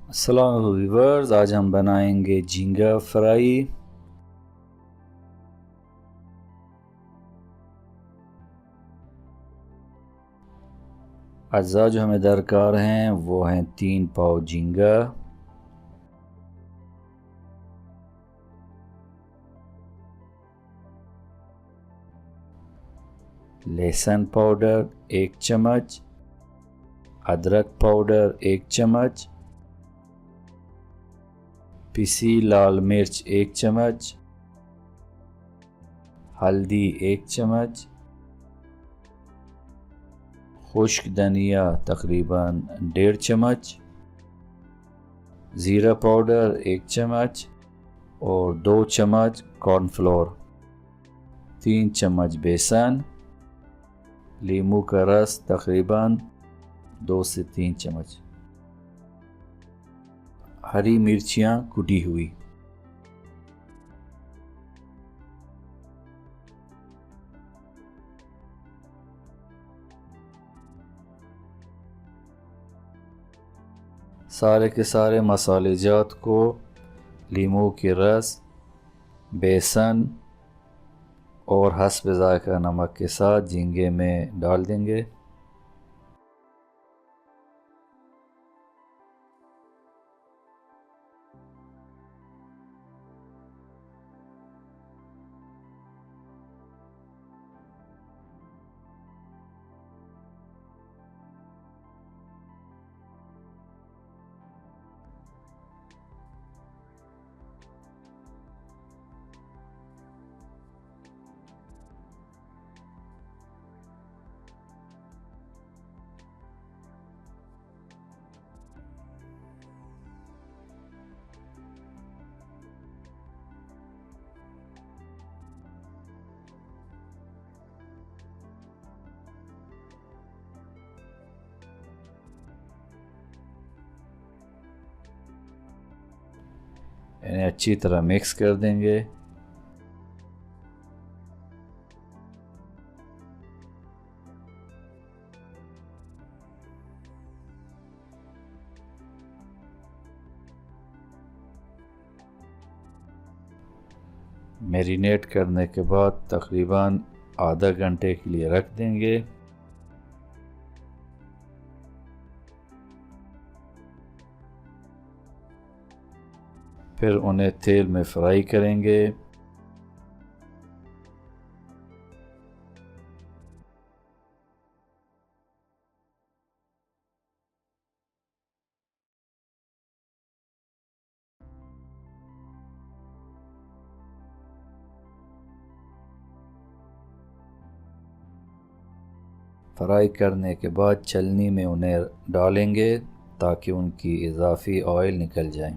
अस्सलाम व्यूवर्स, आज हम बनाएंगे झींगा फ्राई। अज्जा जो हमें दरकार हैं वो हैं 3 पाव झींगा, लहसुन पाउडर 1 चम्मच, अदरक पाउडर 1 चम्मच, पिसी लाल मिर्च 1 चम्मच, हल्दी 1 चम्मच, खुश्क धनिया तकरीबन 1.5 चम्मच, ज़ीरा पाउडर 1 चम्मच और 2 चम्मच कॉर्नफ्लोर, 3 चम्मच बेसन, लीमू का रस तकरीबन 2 से 3 चम्मच, हरी मिर्चियाँ कुटी हुई। सारे के सारे मसाले जात को लीमू के रस, बेसन और हस्ब ज़ायक़ा नमक के साथ झींगे में डाल देंगे। इन्हें अच्छी तरह मिक्स कर देंगे। मैरिनेट करने के बाद तकरीबन आधा घंटे के लिए रख देंगे। फिर उन्हें तेल में फ्राई करेंगे। फ्राई करने के बाद छलनी में उन्हें डालेंगे ताकि उनकी इजाफी ऑयल निकल जाए।